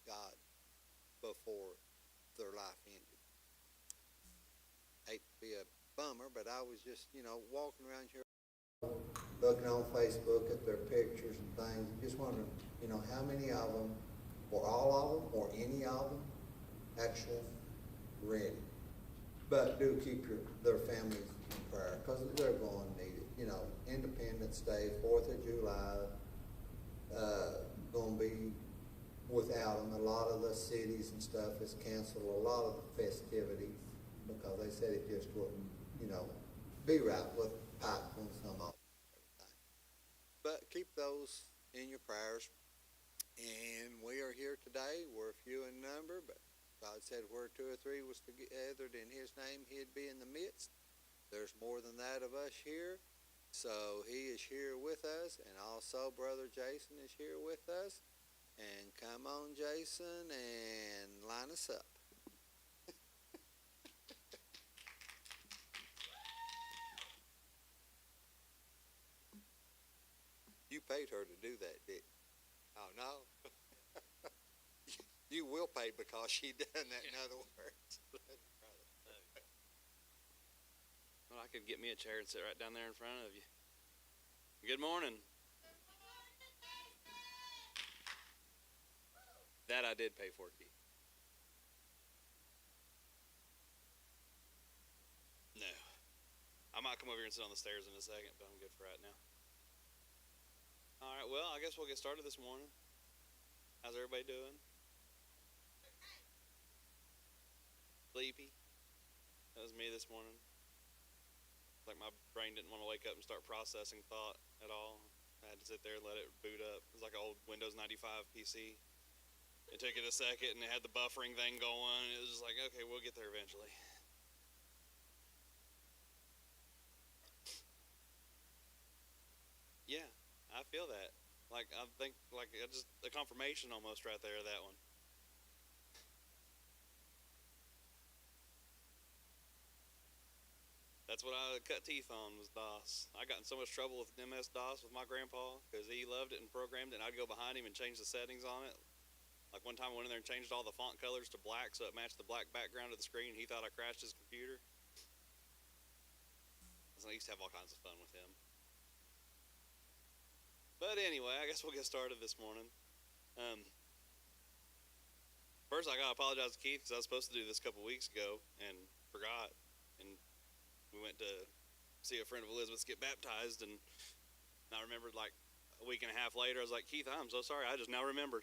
God before their life ended. Hate to be a bummer, but I was just, walking around here looking on Facebook at their pictures and things, just wondering, how many of them, or all of them, or any of them, actually ready. But do keep their families in prayer, because they're going to need it. Independence Day, 4th of July, going to be without them. A lot of the cities and stuff has canceled a lot of the festivities because they said it just wouldn't, be right with pipe and some of everything. But keep those in your prayers. And we are here today. We're few in number, but God said where two or three was gathered in his name, he'd be in the midst. There's more than that of us here. So he is here with us, and also Brother Jason is here with us. And come on, Jason, and line us up. You paid her to do that, didn't you? Oh, no? You will pay because she done that, in other words. Well, I could get me a chair and sit right down there in front of you. Good morning. That I did pay for, Keith. No. I might come over here and sit on the stairs in a second, but I'm good for right now. All right, well, I guess we'll get started this morning. How's everybody doing? Sleepy? That was me this morning. Like my brain didn't want to wake up and start processing thought at all. I had to sit there and let it boot up. It was like an old Windows 95 PC. It took it a second and it had the buffering thing going. It was just like, okay, we'll get there eventually. Yeah, I feel that. Like, I think, like, just a confirmation almost right there, that one. That's what I cut teeth on, was DOS. I got in so much trouble with MS-DOS with my grandpa because he loved it and programmed it, and I'd go behind him and change the settings on it. Like one time I went in there and changed all the font colors to black so it matched the black background of the screen, and he thought I crashed his computer. So I used to have all kinds of fun with him. But anyway, I guess we'll get started this morning. First, I gotta apologize to Keith because I was supposed to do this a couple weeks ago and forgot. And we went to see a friend of Elizabeth's get baptized, and I remembered like a week and a half later. I was like, Keith, I'm so sorry. I just now remembered.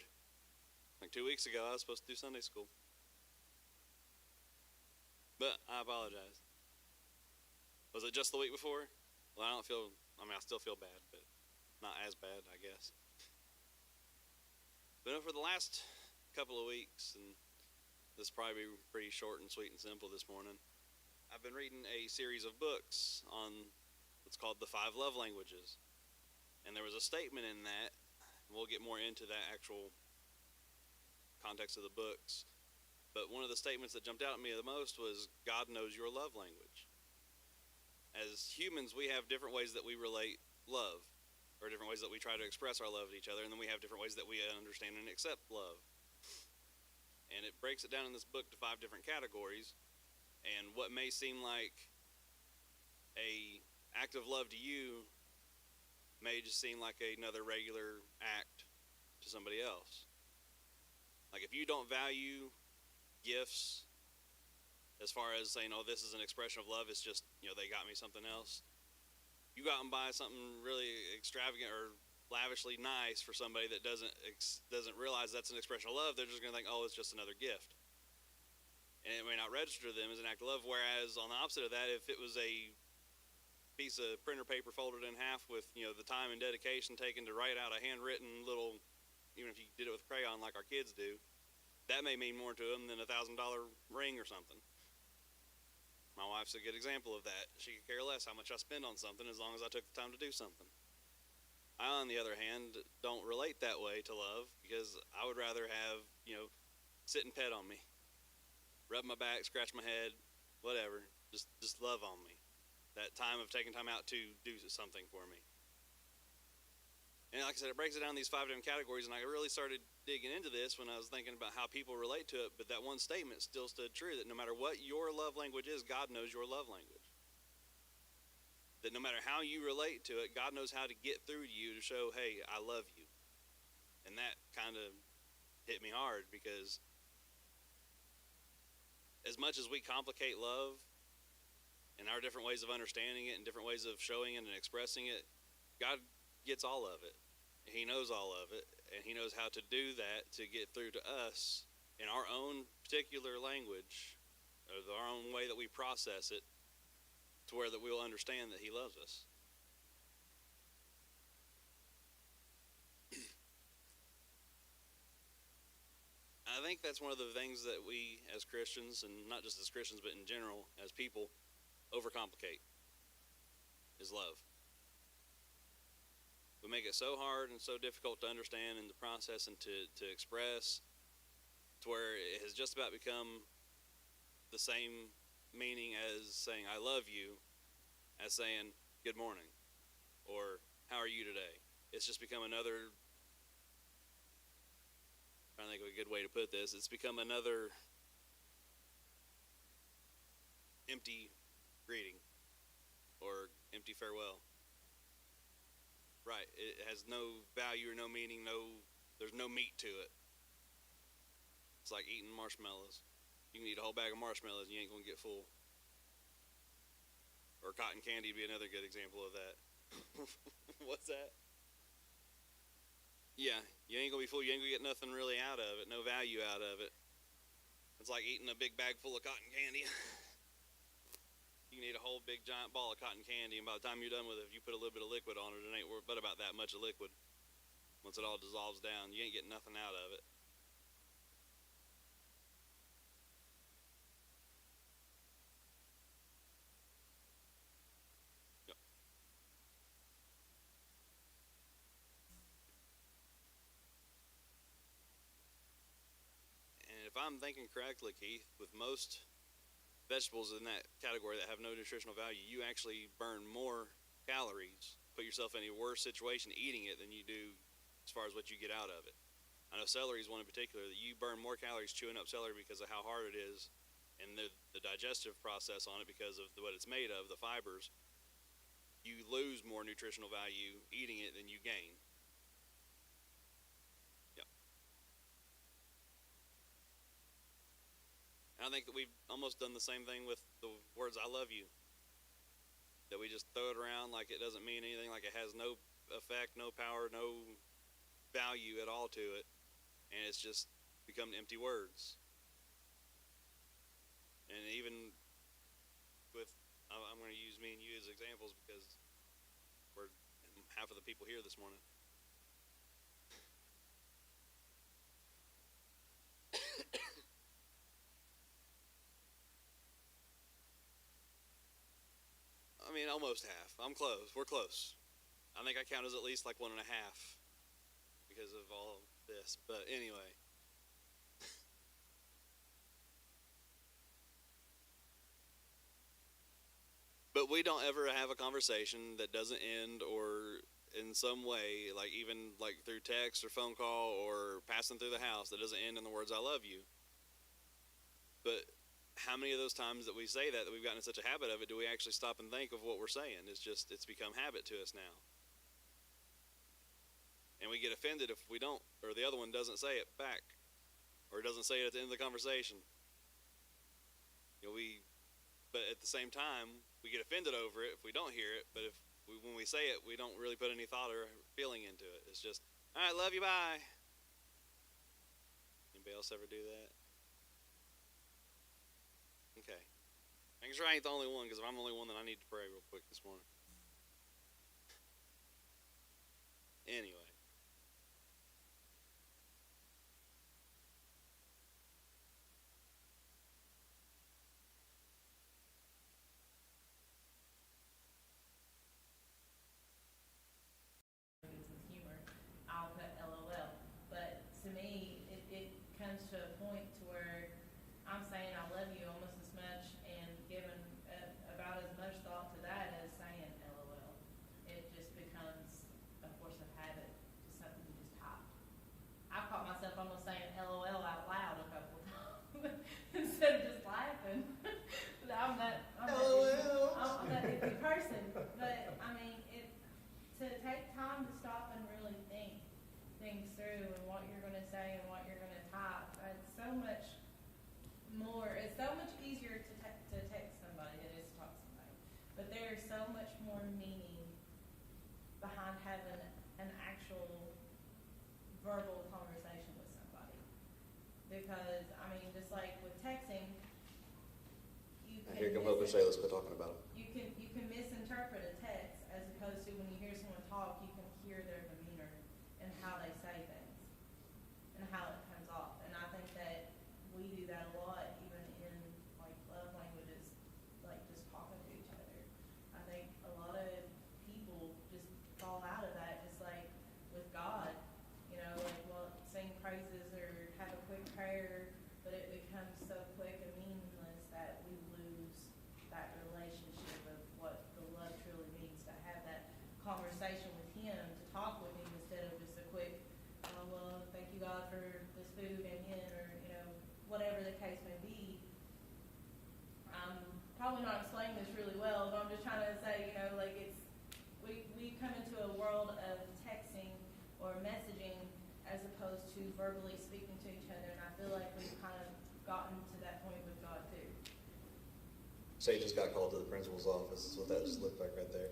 Like 2 weeks ago, I was supposed to do Sunday school. But I apologize. Was it just the week before? Well, I still feel bad, but not as bad, I guess. But for the last couple of weeks, and this will probably be pretty short and sweet and simple this morning, I've been reading a series of books on what's called the 5 love languages. And there was a statement in that, and we'll get more into that actual context of the books. But one of the statements that jumped out at me the most was, God knows your love language. As humans, we have different ways that we relate love, or different ways that we try to express our love to each other, and then we have different ways that we understand and accept love. And it breaks it down in this book to 5 different categories. And what may seem like a act of love to you may just seem like another regular act to somebody else. Like if you don't value gifts as far as saying, oh, this is an expression of love, it's just, they got me something else. You go out and buy something really extravagant or lavishly nice for somebody that doesn't realize that's an expression of love. They're just going to think, oh, it's just another gift. And it may not register to them as an act of love. Whereas on the opposite of that, if it was a piece of printer paper folded in half with, the time and dedication taken to write out a handwritten little, even if you did it with crayon like our kids do, that may mean more to them than $1,000 ring or something. My wife's a good example of that. She could care less how much I spend on something as long as I took the time to do something. I, on the other hand, don't relate that way to love because I would rather have, sit and pet on me. Rub my back, scratch my head, whatever. Just love on me. That time of taking time out to do something for me. And like I said, it breaks it down in these 5 different categories, and I really started digging into this when I was thinking about how people relate to it, but that one statement still stood true, that no matter what your love language is, God knows your love language. That no matter how you relate to it, God knows how to get through to you to show, hey, I love you. And that kind of hit me hard, because as much as we complicate love and our different ways of understanding it and different ways of showing it and expressing it, God gets all of it. He knows all of it, and He knows how to do that to get through to us in our own particular language, or our own way that we process it, to where that we'll understand that He loves us. I think that's one of the things that we as Christians, and not just as Christians, but in general as people, overcomplicate, is love. We make it so hard and so difficult to understand and to process and to express, to where it has just about become the same meaning as saying I love you as saying good morning or how are you today. It's just become another, I'm trying to think of a good way to put this, it's become another empty greeting or empty farewell. Right, it has no value or no meaning, there's no meat to it. It's like eating marshmallows. You can eat a whole bag of marshmallows and you ain't gonna get full. Or cotton candy would be another good example of that. What's that? Yeah, you ain't gonna be full, you ain't gonna get nothing really out of it, no value out of it. It's like eating a big bag full of cotton candy. You can eat a whole big giant ball of cotton candy, and by the time you're done with it, if you put a little bit of liquid on it, it ain't but about that much of liquid. Once it all dissolves down, you ain't getting nothing out of it. Yep. And if I'm thinking correctly, Keith, with most vegetables in that category that have no nutritional value, you actually burn more calories, put yourself in a worse situation eating it than you do as far as what you get out of it. I know celery is one in particular that you burn more calories chewing up celery because of how hard it is and the digestive process on it because of what it's made of, the fibers. You lose more nutritional value eating it than you gain. Yep. And I think that we've almost done the same thing with the words I love you. That we just throw it around like it doesn't mean anything, like it has no effect, no power, no value at all to it. And it's just become empty words. And even with, I'm going to use me and you as examples because we're half of the people here this morning. I mean, almost half. I'm close. We're close. I think I count as at least like 1.5 because of all of this. But anyway. But we don't ever have a conversation that doesn't end or in some way, like even like through text or phone call or passing through the house, that doesn't end in the words, I love you. But how many of those times that we say that we've gotten in such a habit of it, do we actually stop and think of what we're saying? It's become habit to us now. And we get offended if we don't, or the other one doesn't say it back, or doesn't say it at the end of the conversation. But at the same time, we get offended over it if we don't hear it, but when we say it, we don't really put any thought or feeling into it. It's just, all right, love you, bye. Anybody else ever do that? Okay. Making sure I ain't the only one, because if I'm the only one, then I need to pray real quick this morning. Anyway. Humor, I'll put LOL. But to me, it comes to a point to where I'm saying I love you almost as much and giving about as much thought to that as saying LOL. It just becomes a force of habit say and what you're gonna type. It's so much more, it's so much easier to text somebody than it is to talk to somebody. But there is so much more meaning behind having an actual verbal conversation with somebody. Because, I mean, just like with texting, you can. Here come Hope and Shayla's quit talking about it. You can misinterpret a text as opposed to when you hear someone talk, you can hear their demeanor and how they say things and how it comes off. And I think that we do that a lot, even in like love languages, like just talking to each other. I think a lot of people just fall out of that, just like with God, you know, like sing praises or have a quick prayer, but it becomes so quick and meaningless that we lose that relationship of what the love truly means, to have that conversation with Him, to talk with Him instead of just a quick, oh, well, thank you God for this food, amen, or, you know, whatever the case may be. I'm probably not explaining this really well, but I'm just trying to say, you know, like we come into a world of texting or messaging as opposed to verbally speaking to each other, and I feel like we've kind of gotten to that point with God too. Shay just got called to the principal's office. That's what that just looked like right there.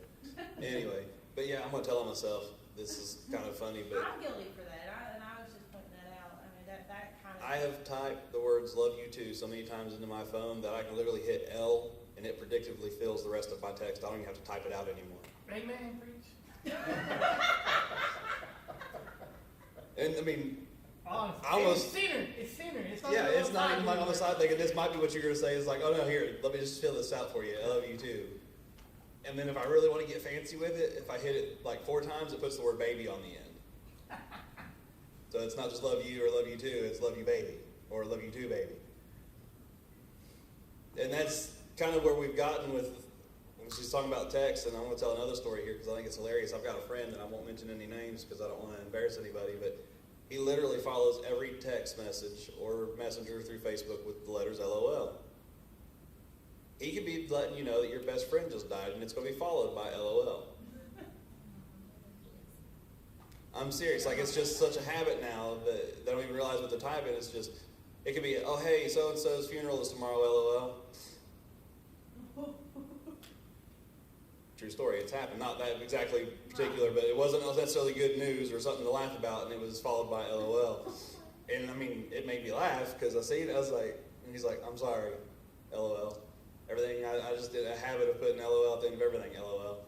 Anyway, but yeah, I'm gonna tell on myself. This is kind of funny, but I'm guilty for that, and I was just pointing that out. I mean, that kind of. I have typed the words "love you too" so many times into my phone that I can literally hit L and it predictably fills the rest of my text. I don't even have to type it out anymore. Amen, preach. And I mean, Honestly, almost- it's sinner. It's sinner. It's not yeah, the it's other not side even like on the anymore. side thinking this might be what you're gonna say. It's like, oh no, here, let me just fill this out for you. I love you too. And then if I really want to get fancy with it, if I hit it like 4 times, it puts the word baby on the end. So it's not just love you or love you too, it's love you baby or love you too baby. And that's kind of where we've gotten with, when she's talking about text, and I'm going to tell another story here because I think it's hilarious. I've got a friend, and I won't mention any names because I don't want to embarrass anybody, but he literally follows every text message or messenger through Facebook with the letters LOL. He could be letting you know that your best friend just died, and it's going to be followed by LOL. I'm serious. Like, it's just such a habit now that they don't even realize what they're typing. It's just, it could be, oh, hey, so-and-so's funeral is tomorrow, LOL. True story. It's happened. Not that exactly particular, but it wasn't necessarily good news or something to laugh about, and it was followed by LOL. And, I mean, it made me laugh because I see it. I was like, and he's like, I'm sorry, LOL. Everything, I just did a habit of putting LOL at the end of everything, LOL.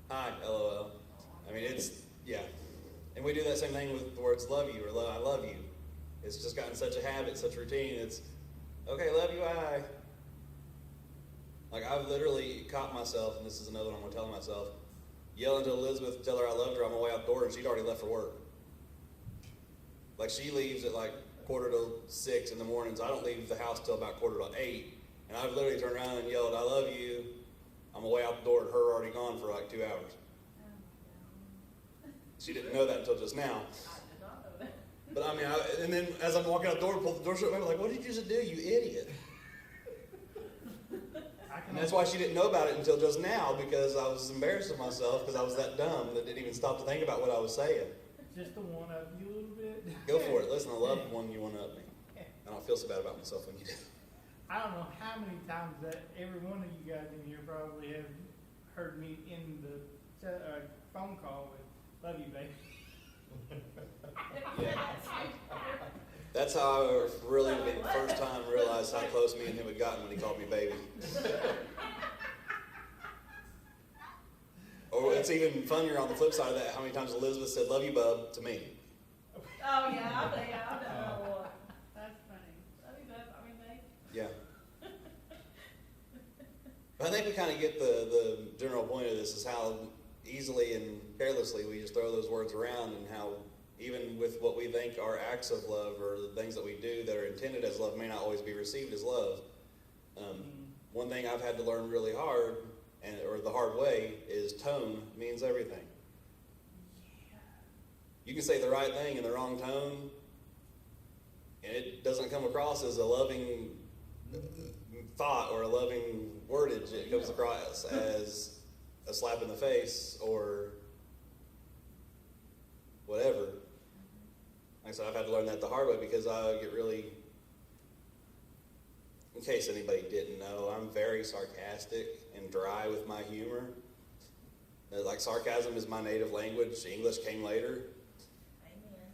Hi, LOL. I mean, it's, yeah. And we do that same thing with the words love you or I love you. It's just gotten such a habit, such a routine. It's, okay, love you, bye. Like, I've literally caught myself, and this is another one I'm going to tell myself, yelling to Elizabeth to tell her I loved her on my way out the door, and she'd already left for work. Like, she leaves at like 5:45 in the mornings. I don't leave the house till about 7:45. And I've literally turned around and yelled, I love you. I'm away out the door, and her already gone for like 2 hours. She didn't know that until just now. I did not know that. But I mean, and then as I'm walking out the door, pull the door shut, I'm like, what did you just do, you idiot? And that's why she didn't know about it until just now, because I was embarrassed of myself because I was that dumb that didn't even stop to think about what I was saying. Just to one up you a little bit. Go for it. Listen, I love when you one up me. I don't feel so bad about myself when you do. I don't know how many times that every one of you guys in here probably have heard me in the phone call with "Love you, baby." That's how I really, the first time, realized how close me and him had gotten when he called me baby. Or it's even funnier on the flip side of that, how many times Elizabeth said, love you, bub, to me. Oh, yeah, I've done that a lot. That's funny. Love you, bub. I mean, babe. Yeah. But I think we kind of get the general point of this is how easily and carelessly we just throw those words around, and how even with what we think are acts of love or the things that we do that are intended as love may not always be received as love. One thing I've had to learn really hard, or the hard way, is tone means everything. You can say the right thing in the wrong tone, and it doesn't come across as a loving thought or a loving wordage. It comes across as a slap in the face or whatever. Like I said, I've had to learn that the hard way because I get really, in case anybody didn't know, I'm very sarcastic and dry with my humor. Like sarcasm is my native language. English came later. Amen.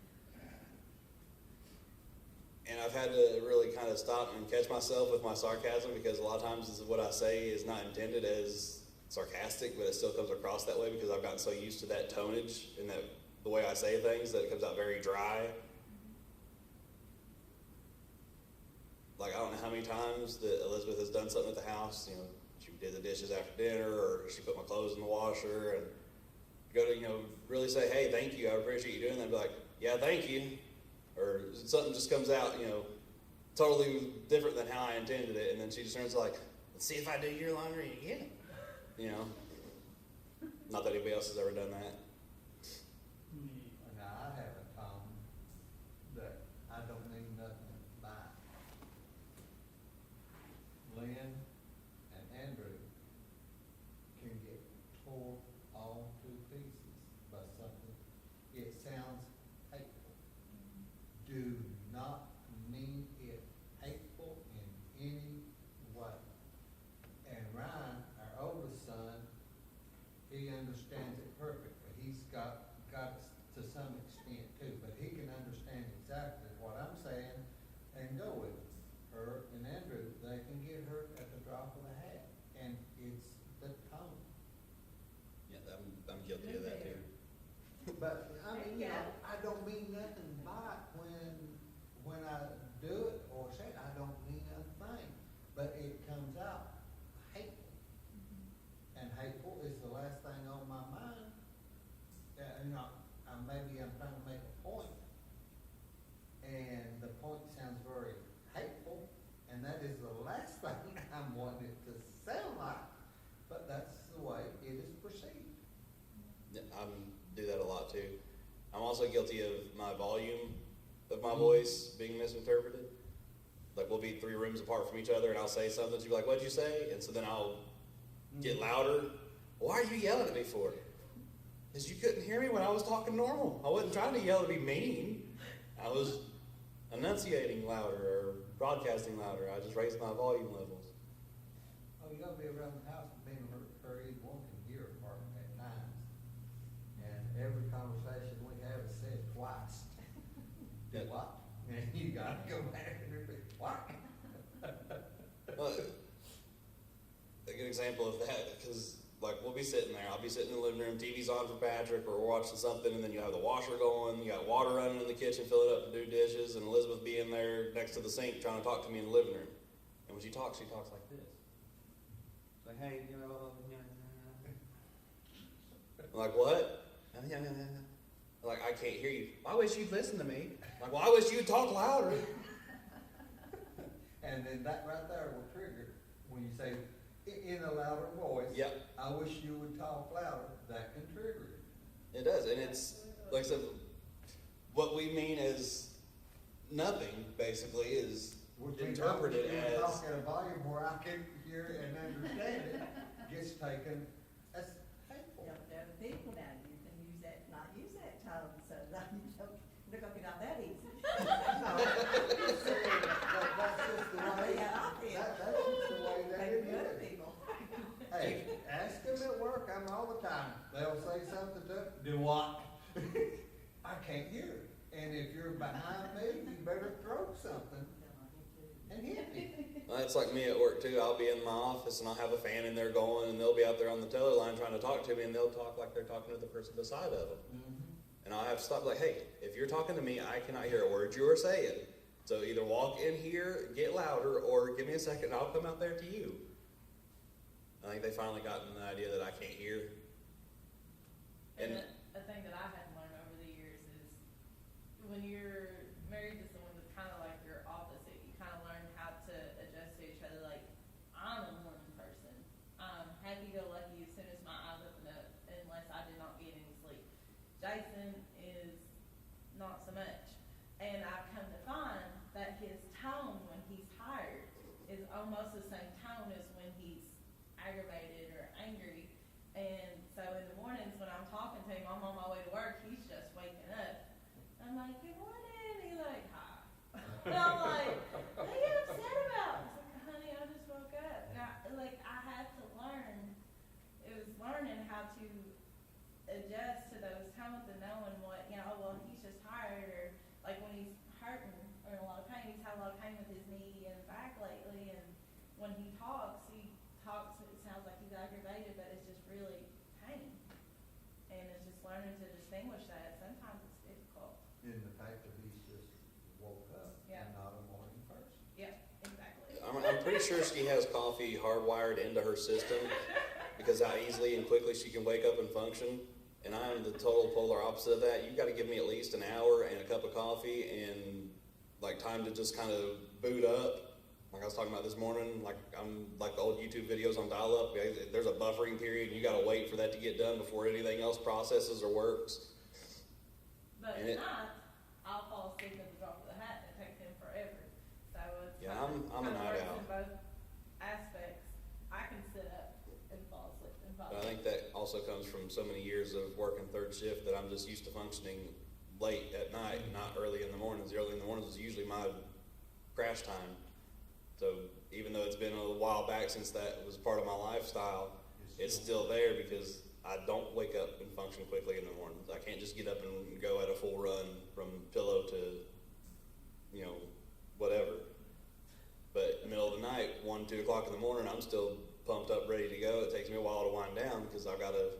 And I've had to really kind of stop and catch myself with my sarcasm because a lot of times what I say is not intended as sarcastic, but it still comes across that way because I've gotten so used to that tonnage and that the way I say things that it comes out very dry. Like I don't know how many times that Elizabeth has done something at the house, you know, she did the dishes after dinner or she put my clothes in the washer and go to, you know, really say, hey, thank you, I appreciate you doing that. I'd be like, yeah, thank you. Or something just comes out, you know, totally different than how I intended it. And then she just turns like, let's see if I do your laundry again. You know, not that anybody else has ever done that. Now, I have a tone that I don't mean nothing by. Lynn and Andrew can get tore all to pieces by something. It sounds hateful. Do not mean it hateful in any way. And Ryan, our oldest son, he understands it perfectly. He's got it to some extent too, but he can understand exactly what I'm saying and go with it. Her and Andrew, they can get hurt at the drop of a hat, and it's the tone. Yeah, I'm guilty of that too. But, I mean, you know, I don't mean nothing by it when I do it or say it, I don't mean a thing, but it comes out hateful. And hateful is the last thing on my mind. You know, maybe I'm trying to make a point, and the point sounds very hateful, and that is the last thing I'm wanting it to sound like, but that's the way it is perceived. Yeah, I do that a lot too. I'm also guilty of my volume of my voice being misinterpreted. Like we'll be 3 rooms apart from each other and I'll say something, she'll be like, what'd you say? And so then I'll get louder. Why are you yelling at me for? Because you couldn't hear me when I was talking normal. I wasn't trying to yell to be mean. I was enunciating louder or broadcasting louder. I just raised my volume levels. Oh, you gotta be around the house and being her either one can hear apart at times. And every conversation we have is said twice. Do Yeah. what? And you gotta go back and repeat, what? Well, a good example of that, because like we'll be sitting there, I'll be sitting in the living room, TV's on for Patrick, or we're watching something, and then you have the washer going, you got water running in the kitchen, fill it up to do dishes, and Elizabeth being there next to the sink trying to talk to me in the living room. And when she talks like this. It's like, hey, you know, I'm like, what? Like, I can't hear you. I wish you'd listen to me. Like, well, I wish you'd talk louder. And then that right there will trigger, when you say in a louder voice. Yep. I wish you would talk louder, that can trigger it. It does, and it's, like I said, what we mean as nothing, basically, is Which means interpreted you as... talk at a volume where I can hear and understand it, gets taken as hateful. You know, the people down here can use that, not use that tone, so that you don't, they're gonna get out that easy. No, it's saying that that's just the way, Yeah, I feel. that's just the way they Maybe do other it. people. Hey, ask them at work, I'm all the time, they'll say something to, do what? I can't hear it, and if you're behind me, you better throw something and hit me. Well, it's like me at work too. I'll be in my office and I'll have a fan in there going, and they'll be out there on the teller line trying to talk to me, and they'll talk like they're talking to the person beside of them. And I'll have to stop like, hey, if you're talking to me, I cannot hear a word you are saying. So either walk in here, get louder, or give me a second and I'll come out there to you. I think they finally gotten the idea that I can't hear. And And a thing that I had to learn over the years is when you're married to someone that's kind of like your opposite, you kind of learn how to adjust to each other. Like, I'm a morning person. I'm happy-go-lucky as soon as my eyes open up, unless I did not get any sleep. Jason is not so much. And I've come to find that his tone when he's tired is almost the same tone as when he's aggravated or angry. And so in the mornings when I'm talking to him, I'm on my way to work, he's just waking up. I'm like, good morning. And I'm like, what are you upset about? He's like, honey, I just woke up. And I had to learn. It was learning how to adjust to those tones and knowing what, well, he's just tired, or like when he's hurting or in a lot of pain, he's had a lot of pain with his knee and back lately, and when he talks, it sounds like he's aggravated, but it's just really pain. And it's just learning to distinguish that. Sometimes it's difficult. And the fact that he's just woke up Yeah. and not a morning person. Yeah, exactly. I'm pretty sure she has coffee hardwired into her system because how easily and quickly she can wake up and function. And I'm the total polar opposite of that. You've got to give me at least an hour and a cup of coffee and like time to just kind of boot up. Like I was talking about this morning, I'm like the old YouTube videos on dial-up. There's a buffering period, and you got to wait for that to get done before anything else processes or works. But And if not, I'll fall asleep at the drop of the hat, and it takes him forever. So it's Yeah, kind of- I'm a kind of night works owl. in both aspects. I can sit up and fall asleep and fall But I think that also comes from so many years of working third shift that I'm just used to functioning late at night, not early in the mornings. The early in the mornings is usually my crash time. So even though it's been a while back since that was part of my lifestyle, it's still there because I don't wake up and function quickly in the mornings. I can't just get up and go at a full run from pillow to, whatever. But in the middle of the night, 1, 2 o'clock in the morning, I'm still pumped up, ready to go. It takes me a while to wind down because I've got to,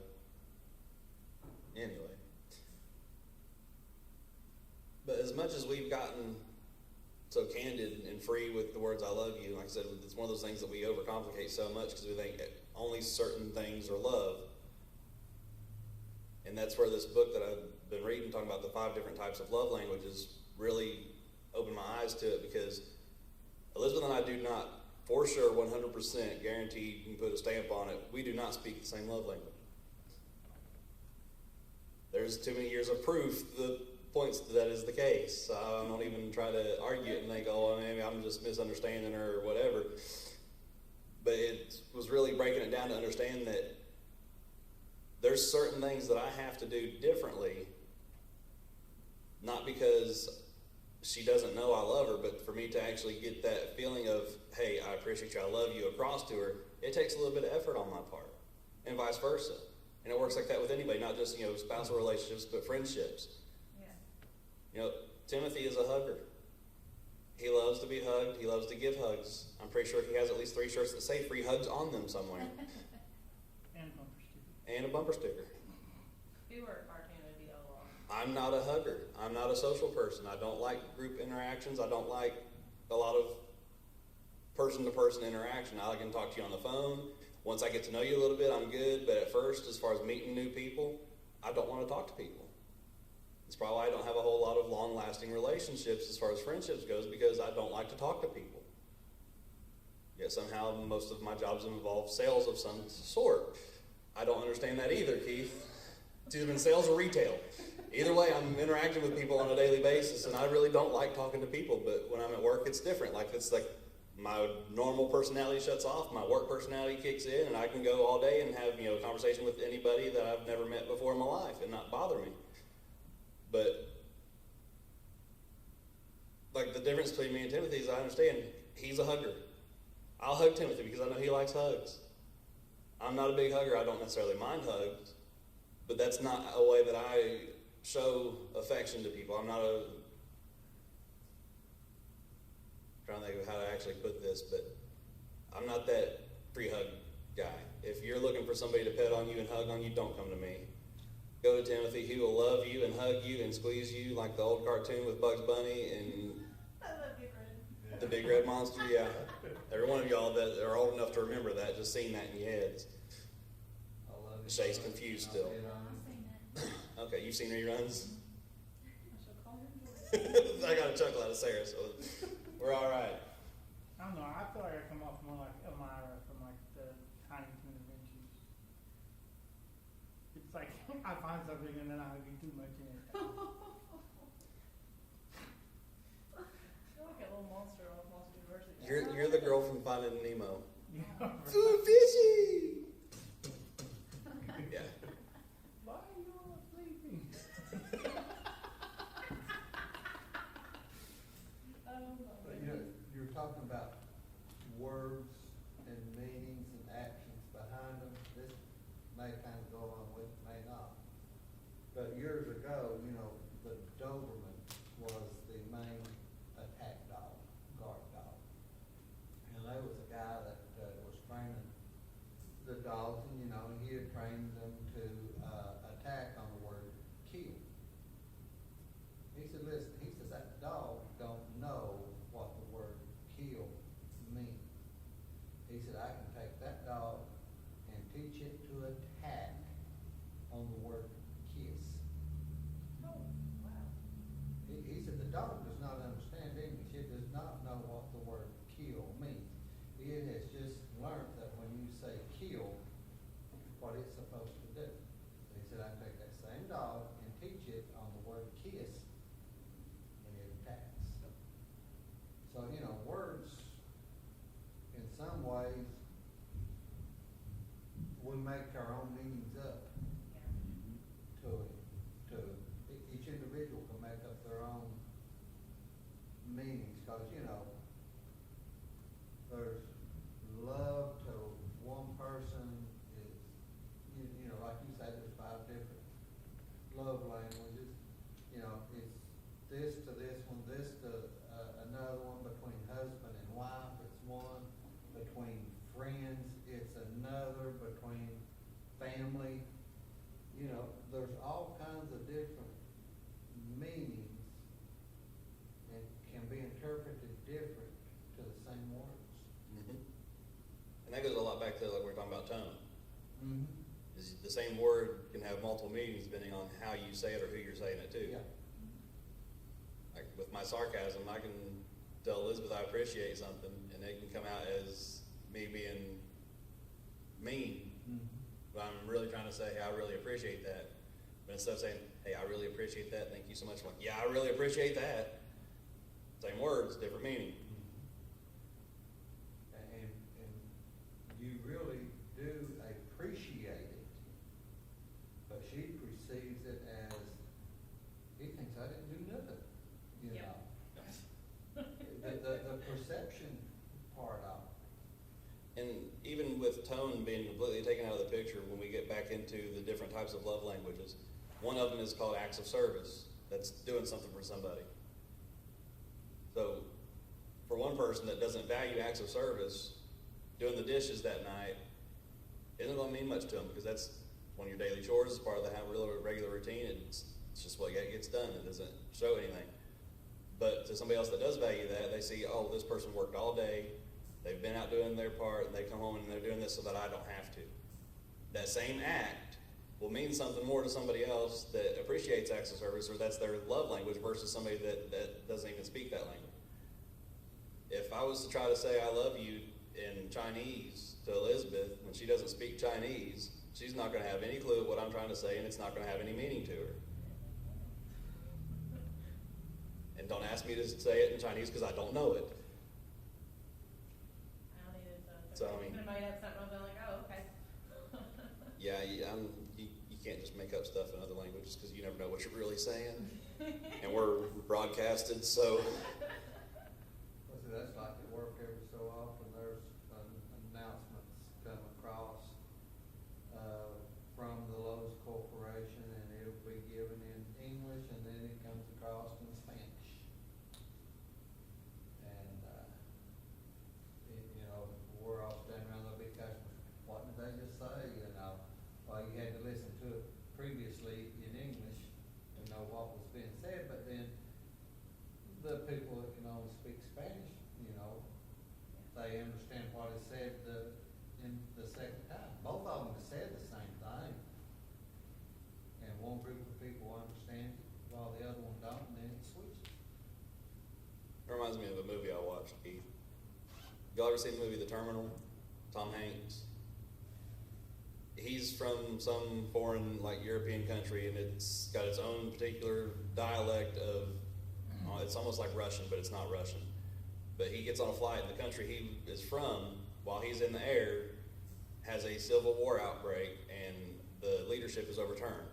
anyway. But as much as we've gotten so candid and free with the words "I love you," like I said, it's one of those things that we overcomplicate so much because we think only certain things are love. And that's where this book that I've been reading, talking about the 5 different types of love languages, really opened my eyes to it, because Elizabeth and I do not, for sure, 100% guaranteed, you can put a stamp on it, we do not speak the same love language. There's too many years of proof that points that is the case. I don't even try to argue it and think, oh, maybe I'm just misunderstanding her or whatever. But it was really breaking it down to understand that there's certain things that I have to do differently, not because she doesn't know I love her, but for me to actually get that feeling of, hey, I appreciate you, I love you, across to her, it takes a little bit of effort on my part, and vice versa. And it works like that with anybody, not just, spousal relationships, but friendships. Yeah. Timothy is a hugger. He loves to be hugged. He loves to give hugs. I'm pretty sure he has at least 3 shirts that say free hugs on them somewhere. And bumper sticker. And a bumper sticker. If you were a cartoon, it'd be a lot. I'm not a hugger. I'm not a social person. I don't like group interactions. I don't like a lot of person-to-person interaction. I can talk to you on the phone. Once I get to know you a little bit, I'm good. But at first, as far as meeting new people, I don't want to talk to people. It's probably why I don't have a whole lot of long-lasting relationships as far as friendships goes, because I don't like to talk to people. Yet somehow most of my jobs involve sales of some sort. I don't understand that either, Keith. It's either been sales or retail. Either way, I'm interacting with people on a daily basis, and I really don't like talking to people. But when I'm at work, it's different. It's like my normal personality shuts off, my work personality kicks in, and I can go all day and have a conversation with anybody that I've never met before in my life and not bother me. But the difference between me and Timothy is I understand he's a hugger. I'll hug Timothy because I know he likes hugs. I'm not a big hugger. I don't necessarily mind hugs, but that's not a way that I show affection to people. I'm trying to think of how to actually put this, but I'm not that free hug guy. If you're looking for somebody to pet on you and hug on you, don't come to me. Go to Timothy. He will love you and hug you and squeeze you like the old cartoon with Bugs Bunny and I love you, Fred. the big red monster. Yeah. Every one of y'all that are old enough to remember that, just seen that in your heads. I love it. Shay's confused still. I've seen that. Okay, you've seen reruns? I shall call him. I got a chuckle out of Sarah, so we're all right. I don't know, I feel like I come off more like Elmira from the Huntington Adventures. It's like, I find something and then I hug you too much in it. You're like a little monster on Monster University. You're the girl from Finding Nemo. You know, Food fishy! Yeah. why are you all sleeping? Oh may kind of go along with it, may not. But years ago, you know, the Doberman was the main attack dog, guard dog. And there was a guy that was training the dogs, and you know, he had trained them to attack on the word kill. He said, listen, he says that dog don't know what the word kill means. He said, I can take that dog and teach it to attack on the word kiss. Oh, wow. He said the dog does not understand English. It does not know what the word kill means. It has just learned that when you say kill, what it's supposed to do. He said, I can take that same dog and teach it on the word kiss, and it attacks. So, you know, words, in some ways, we make our own meanings up Yeah. to each individual can make up their own meanings, cause you know, there's love to one person is, you know, like you said, there's 5 different love languages. You know, it's this to this one, this to another one, between husband and wife, it's one, between friends, it's another, between family. You know, there's all kinds of different meanings and can be interpreted different to the same words. Mhm. And that goes a lot back to like we we're talking about tone. Mm-hmm. Is the same word can have multiple meanings depending on how you say it or who you're saying it to. Yeah. Like with my sarcasm, I can tell Elizabeth I appreciate something, and it can come out as me being mean, Mm-hmm. but I'm really trying to say, hey, I really appreciate that. But instead of saying, hey, I really appreciate that, thank you so much, I'm like, yeah, I really appreciate that. Same words, different meaning. And you really do appreciate it, but she perceives it as, he thinks I didn't do nothing, you Yep. know? The perception part of it. And even with tone being completely taken out of the picture, when we get back into the different types of love languages, one of them is called acts of service. That's doing something for somebody. So, for one person that doesn't value acts of service, doing the dishes that night isn't going to mean much to them because that's one of your daily chores. It's part of the regular routine. It's just what gets done. It doesn't show anything. But to somebody else that does value that, they see, oh, this person worked all day. They've been out doing their part, and they come home and they're doing this so that I don't have to. That same act will mean something more to somebody else that appreciates acts of service, or that's their love language, versus somebody that doesn't even speak that language. If I was to try to say I love you in Chinese to Elizabeth when she doesn't speak Chinese, she's not going to have any clue what I'm trying to say, and it's not going to have any meaning to her. And don't ask me to say it in Chinese because I don't know it. I don't either, So, I if mean- you could've made up something, I'd be like, oh, okay. Yeah, you can't just make up stuff in other languages because you never know what you're really saying. And we're broadcasted, so Well, see, that's like at work every so often, there's announcements come across, from the Lowe's Corporation, and it'll be given in English, and then it comes across in Spanish. And, you know, we're all standing around, there'll be customers, what did they just say, you know? Well, you had to listen to it previously in English to know what was being said, but then the people that can only speak Spanish, you know, they understand what is said in the second time. Both of them have said the same thing. And one group of people understand it while the other one don't, and then it switches. it reminds me of a movie I watched, Keith. Y'all ever seen the movie The Terminal? Tom Hanks. He's from some foreign, like, European country, and it's got its own particular dialect of, it's almost like Russian, but it's not Russian. But he gets on a flight, and the country he is from, while he's in the air, has a civil war outbreak, and the leadership is overturned.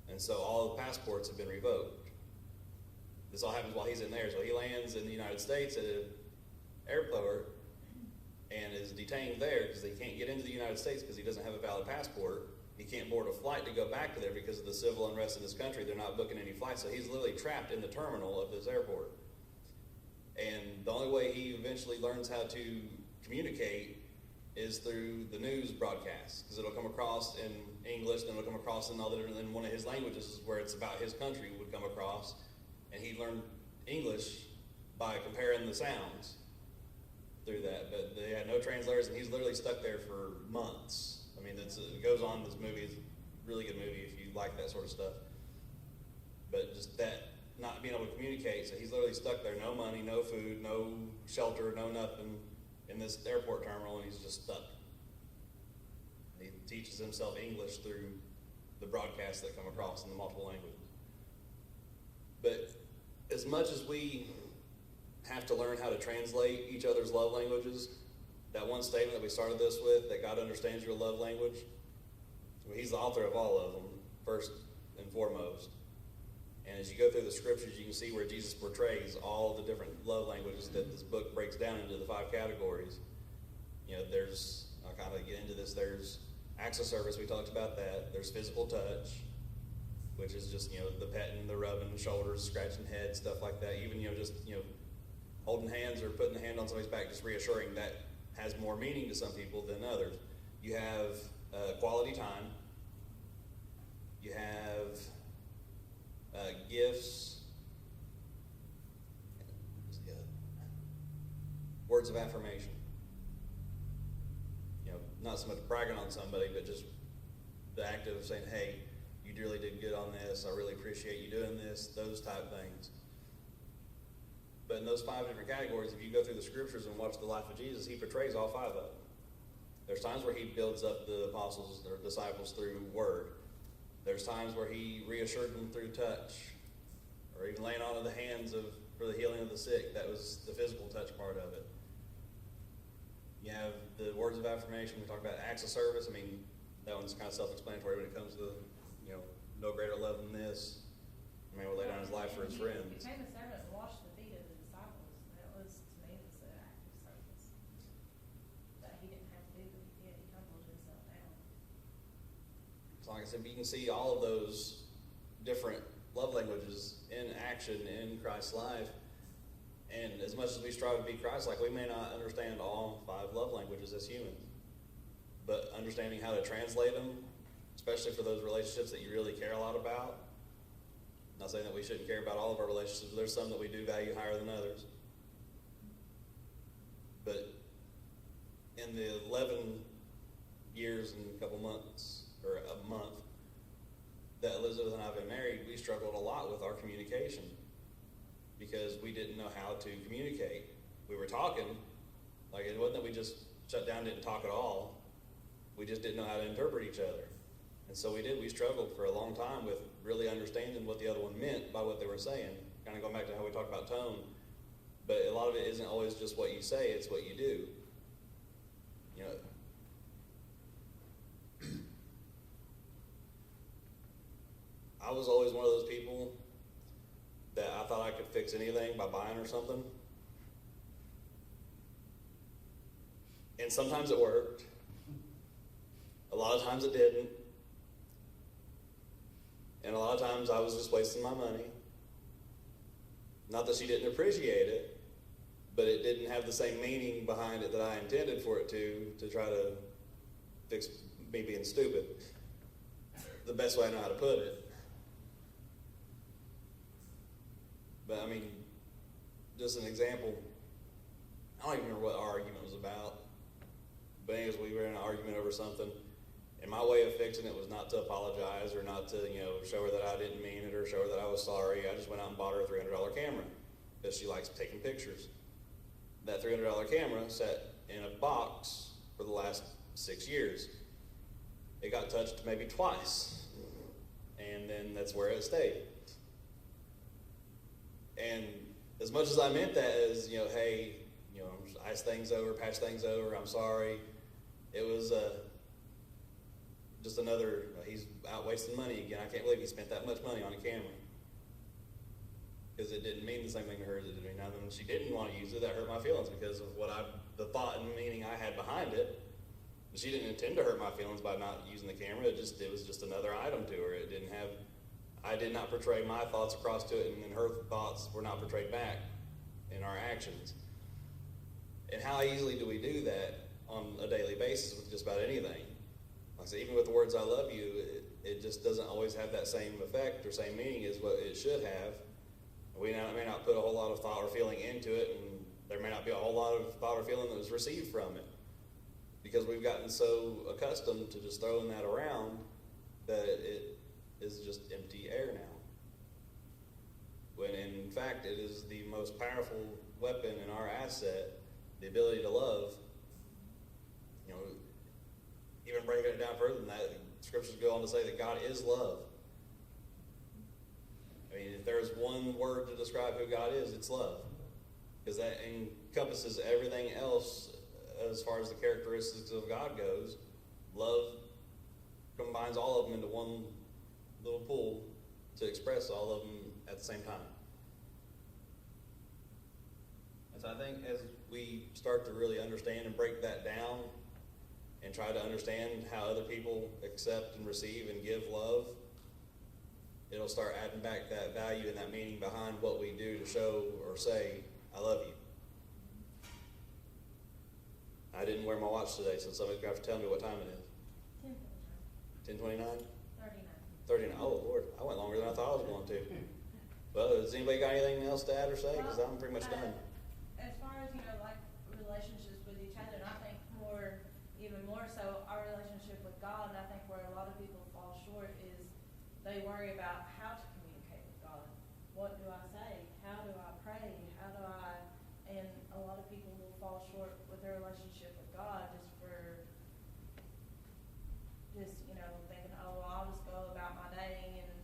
And so all the passports have been revoked. This all happens while he's in there. So he lands in the United States at an airport and is detained there because he can't get into the United States because he doesn't have a valid passport. He can't board a flight to go back to there because of the civil unrest in his country. They're not booking any flights, so he's literally trapped in the terminal of this airport. And the only way he eventually learns how to communicate is through the news broadcast, because it'll come across in English, then it'll come across in all the different, then one of his languages where it's about his country would come across, and he learned English by comparing the sounds through that. But they had no translators, and he's literally stuck there for months. I mean, it goes on. This movie is a really good movie if you like that sort of stuff. But just that, not being able to communicate, so he's literally stuck there, no money, no food, no shelter, no nothing, in this airport terminal, and he's just stuck. He teaches himself English through the broadcasts that come across in the multiple languages. But as much as we have to learn how to translate each other's love languages, that one statement that we started this with, that God understands your love language, well, he's the author of all of them, first and foremost. And as you go through the scriptures, you can see where Jesus portrays all the different love languages that this book breaks down into the 5 categories. You know, I'll kind of get into this, there's acts of service, we talked about that. There's physical touch, which is just, the petting, the rubbing shoulders, scratching heads, stuff like that. Even, just, holding hands or putting the hand on somebody's back, just reassuring, that has more meaning to some people than others. You have quality time. You have gifts. Words of affirmation. Not so much bragging on somebody, but just the act of saying, hey, you really did good on this, I really appreciate you doing this, those type things. But in those 5 different categories, if you go through the scriptures and watch the life of Jesus, he portrays all 5 of them. There's times where he builds up the apostles or disciples through word. There's times where he reassured them through touch, or even laying on of the hands for the healing of the sick. That was the physical touch part of it. You have the words of affirmation. We talk about acts of service. I mean, that one's kind of self-explanatory when it comes to, no greater love than this. A man will lay down his life for his friends. He became a servant and washed the feet of the disciples. That was, to me, was an act of service. That he didn't have to do, but he did. He humbled himself down. So like I said, you can see all of those different love languages in action in Christ's life. And as much as we strive to be Christ-like, we may not understand all 5 love languages as humans. But understanding how to translate them, especially for those relationships that you really care a lot about. Not saying that we shouldn't care about all of our relationships, but there's some that we do value higher than others. But in the 11 years and a couple months, or a month, that Elizabeth and I have been married, we struggled a lot with our communication because we didn't know how to communicate. We were talking, like it wasn't that we just shut down, didn't talk at all. We just didn't know how to interpret each other. And so we struggled for a long time with really understanding what the other one meant by what they were saying. Kind of going back to how we talked about tone. But a lot of it isn't always just what you say, it's what you do. I was always one of those people that I thought I could fix anything by buying or something. And sometimes it worked. A lot of times it didn't. And a lot of times I was just wasting my money. Not that she didn't appreciate it, but it didn't have the same meaning behind it that I intended for it to try to fix me being stupid. The best way I know how to put it. But I mean, just an example, I don't even remember what our argument was about. But anyways, we were in an argument over something. And my way of fixing it was not to apologize or not to, show her that I didn't mean it or show her that I was sorry. I just went out and bought her a $300 camera because she likes taking pictures. That $300 camera sat in a box for the last 6 years. It got touched maybe twice. And then that's where it stayed. And as much as I meant that as, hey, ice things over, patch things over, I'm sorry. It was just another, he's out wasting money again. I can't believe he spent that much money on a camera. Because it didn't mean the same thing to her as it did to me. Now, when she didn't want to use it, that hurt my feelings because of the thought and meaning I had behind it. She didn't intend to hurt my feelings by not using the camera. It was just another item to her. I did not portray my thoughts across to it, and then her thoughts were not portrayed back in our actions. And how easily do we do that on a daily basis with just about anything? Like I said, even with the words "I love you," it just doesn't always have that same effect or same meaning as what it should have. We may not put a whole lot of thought or feeling into it, and there may not be a whole lot of thought or feeling that was received from it, because we've gotten so accustomed to just throwing that around that it is just empty air now. When in fact it is the most powerful weapon in our asset, the ability to love. You know, even breaking it down further than that, scriptures go on to say that God is love. I mean, if there's one word to describe who God is, it's love. Because that encompasses everything else as far as the characteristics of God goes. Love combines all of them into one little pool to express all of them at the same time. And so I think as we start to really understand and break that down and try to understand how other people accept and receive and give love, it'll start adding back that value and that meaning behind what we do to show or say, "I love you." I didn't wear my watch today, so somebody's going to have to tell me what time it is. 10:29? 39. Oh, Lord. I went longer than I thought I was going to. Well, has anybody got anything else to add or say? Because I'm pretty much done. As far as, like relationships with each other, and I think even more so, our relationship with God, and I think where a lot of people fall short is they worry about how to communicate with God. What do I say? How do I pray? And a lot of people will fall short with their relationship with God thinking, oh, well, I'll just go about my day and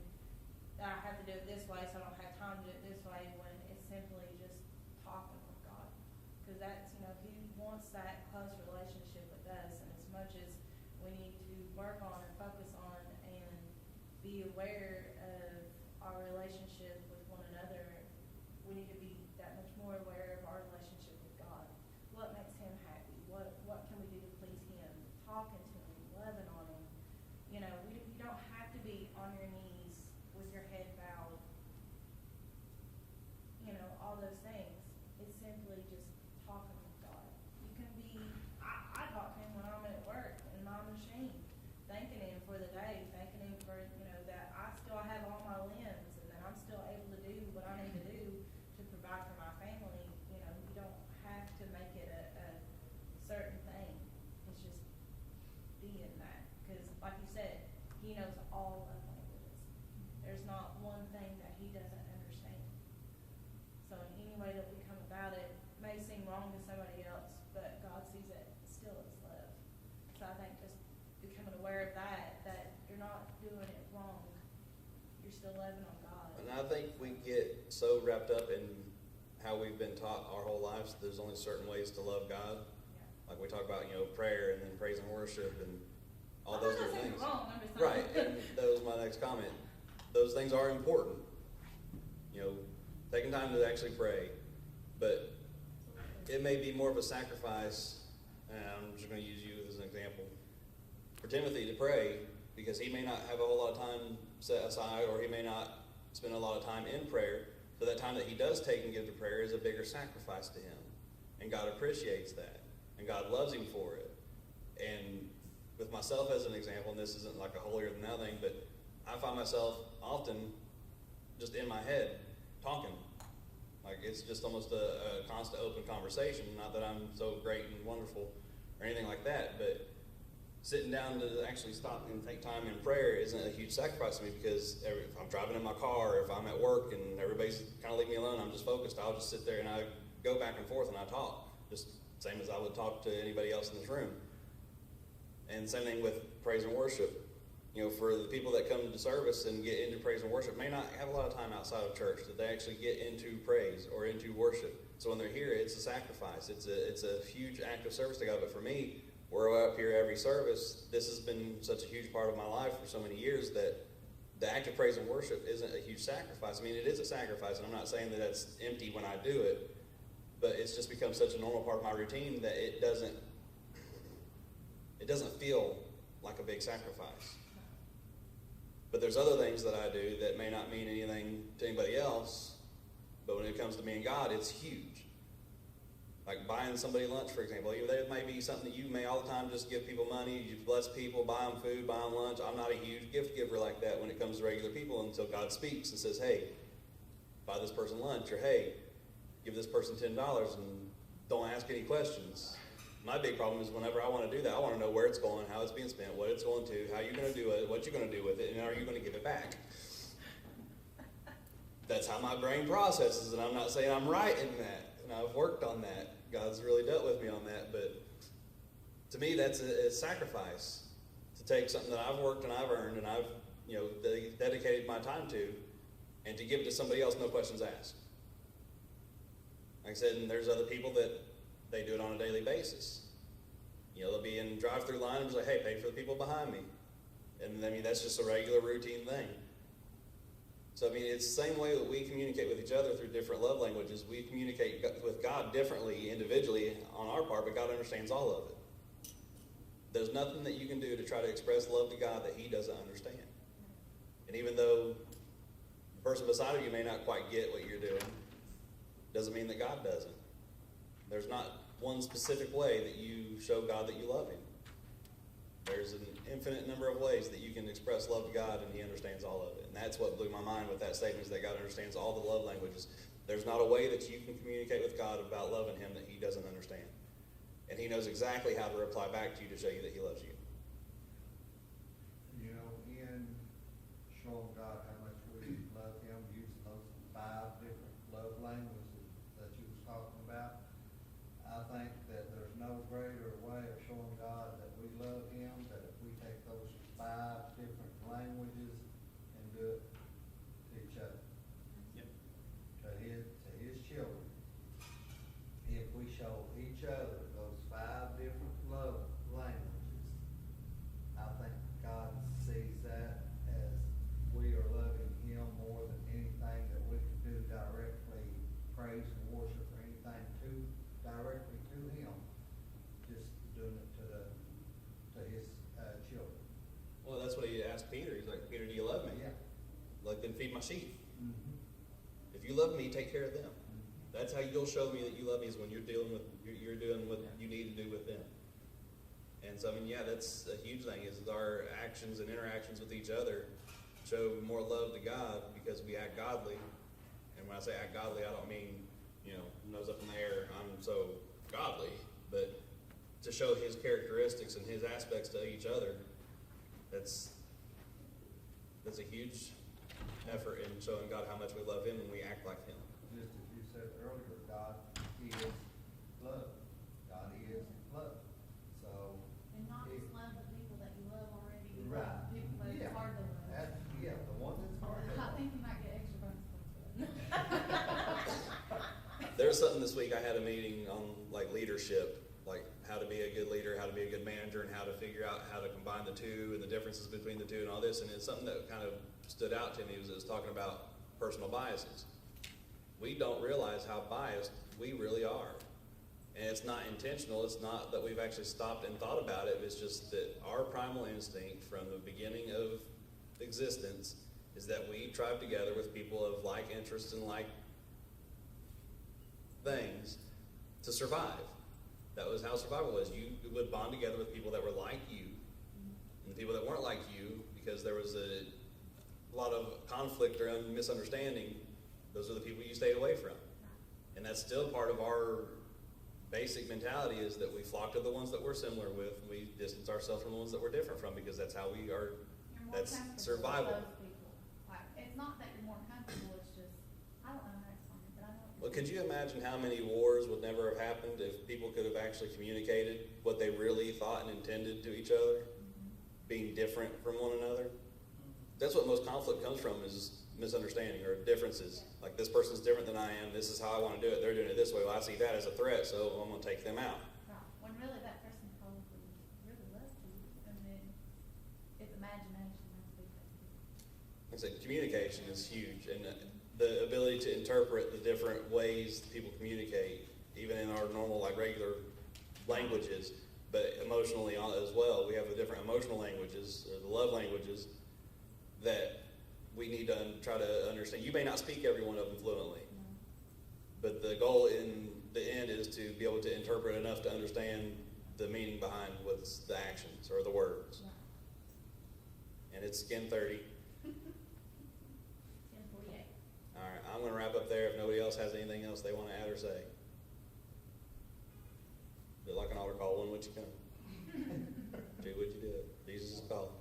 I have to do it this way, so I don't have time to do it this way, when it's simply just talking with God. Because that's, He wants that close relationship with us, and as much as we need to work on and focus on and be aware of our relationship with one another, we need to be that much more aware of our relationship with God. What makes Him happy? What can we do to please Him? Talking to Him, loving on Him. You don't have to be on your knees with your head bowed. All those things. It's simply just talking with God. You can be, I talk to Him when I'm at work in my machine, thanking Him for the day, thanking Him for, that I still have all my limbs and that I'm still able to do what I need to do to provide for my family. You don't have to make it a certain thing. It's just being that. Because like you said, He knows all love languages. There's not one thing that He doesn't understand. So in any way that we come about it may seem wrong to somebody else, but God sees it still as love. So I think just becoming aware of that you're not doing it wrong. You're still loving on God. And I think we get so wrapped up in how we've been taught our whole lives that there's only certain ways to love God. Yeah. Like we talk about, prayer and then praise and worship and all those different things. Wrong, I'm just Right, and that was my next comment. Those things are important. Taking time to actually pray, but it may be more of a sacrifice, and I'm just going to use you as an example, for Timothy to pray, because he may not have a whole lot of time set aside, or he may not spend a lot of time in prayer, so that time that he does take and give to prayer is a bigger sacrifice to him, and God appreciates that, and God loves him for it. And with myself as an example, and this isn't like a holier than thou thing, but I find myself often just in my head talking. Like it's just almost a constant open conversation. Not that I'm so great and wonderful or anything like that, but sitting down to actually stop and take time in prayer isn't a huge sacrifice to me, because if I'm driving in my car, or if I'm at work and everybody's kind of leave me alone, I'm just focused, I'll just sit there and I go back and forth and I talk, just same as I would talk to anybody else in this room. And same thing with praise and worship. For the people that come to service and get into praise and worship may not have a lot of time outside of church that they actually get into praise or into worship. So when they're here, it's a sacrifice. It's a huge act of service to God. But for me, we're up here every service. This has been such a huge part of my life for so many years that the act of praise and worship isn't a huge sacrifice. I mean, it is a sacrifice, and I'm not saying that that's empty when I do it, but it's just become such a normal part of my routine that it doesn't it doesn't feel like a big sacrifice. But there's other things that I do that may not mean anything to anybody else, but when it comes to me and God, it's huge. Like buying somebody lunch, for example. There may be something that you may all the time just give people money, you bless people, buy them food, buy them lunch. I'm not a huge gift giver like that when it comes to regular people until God speaks and says, hey, buy this person lunch, or hey, give this person $10 and don't ask any questions. My big problem is whenever I want to do that, I want to know where it's going, how it's being spent, what it's going to, how you're going to do it, what you're going to do with it, and are you going to give it back? That's how my brain processes, and I'm not saying I'm right in that. And I've worked on that. God's really dealt with me on that. But to me, that's a sacrifice to take something that I've worked and I've earned and I've dedicated my time to, and to give it to somebody else, no questions asked. Like I said, and there's other people that they do it on a daily basis. They'll be in drive-through line and just like, hey, pay for the people behind me. And I mean, that's just a regular routine thing. So I mean, it's the same way that we communicate with each other through different love languages. We communicate with God differently, individually, on our part, but God understands all of it. There's nothing that you can do to try to express love to God that He doesn't understand. And even though the person beside of you may not quite get what you're doing, doesn't mean that God doesn't. There's not one specific way that you show God that you love Him. There's an infinite number of ways that you can express love to God, and He understands all of it. And that's what blew my mind with that statement, is that God understands all the love languages. There's not a way that you can communicate with God about loving Him that He doesn't understand. And He knows exactly how to reply back to you to show you that He loves you. In showing God how much we love Him, using those 5 different love languages that you was talking about, I think that there's no greater way of showing God that we love Him, that if we take those 5 different languages and do it to each other. Yep. To his children. If we show each other those 5 different love languages, I think God sees that as we are loving Him more than anything that we can do directly, praise and worship, or anything directly to Him, just doing it to His children. Well, that's what He asked Peter. He's like, Peter, do you love me? Yeah. Like, then feed my sheep. Mm-hmm. If you love me, take care of them. That's how you'll show me that you love me, is when you're doing what you need to do with them. And so, I mean, yeah, that's a huge thing, is our actions and interactions with each other show more love to God because we act godly. And when I say act godly, I don't mean, nose up in the air, I'm so godly, but to show His characteristics and His aspects to each other, that's a huge effort in showing God how much we love Him and we act like Him. Just as you said earlier, God is love. God is love. So, And not just love the people that you love already, you right. love the people that it's hard to love. The one that's hard to I love. think you might get extra bonus points for that. There was something this week. I had a meeting on like leadership, like how to be a good leader, how to be a good manager, and how to figure out how to combine the two and the differences between the two and all this. And it's something that kind of stood out to me. It was talking about personal biases. We don't realize how biased we really are. And it's not intentional. It's not that we've actually stopped and thought about it. It's just that our primal instinct from the beginning of existence is that we tribe together with people of like interests and like things to survive. That was how survival was. You would bond together with people that were like you, and the people that weren't like you, because there was a lot of conflict or misunderstanding, those are the people you stayed away from. And that's still part of our basic mentality, is that we flock to the ones that we're similar with, and we distance ourselves from the ones that we're different from, because that's how we are. You're more That's comfortable with survival. those people. Like, it's not that you're more comfortable, it's just, I don't know how to explain it, but I know. Well, could you imagine how many wars would never have happened if people could have actually communicated what they really thought and intended to each other, being different from one another? That's what most conflict comes from, is misunderstanding or differences. Like, this person's different than I am, this is how I want to do it, they're doing it this way, well, I see that as a threat, so I'm going to take them out. Right, when really that person probably really loves you, and then it's imagination, that's the big thing. Like I said, communication is huge, and the ability to interpret the different ways people communicate, even in our normal, like regular languages, but emotionally as well. We have the different emotional languages, or the love languages, that we need to try to understand. You may not speak every one of them fluently, but the goal in the end is to be able to interpret enough to understand the meaning behind what's the actions or the words. Right. And it's 10:30. 10:48. All right, I'm going to wrap up there if nobody else has anything else they want to add or say. But like an altar call, one what you come. Do what you do. Jesus is calling.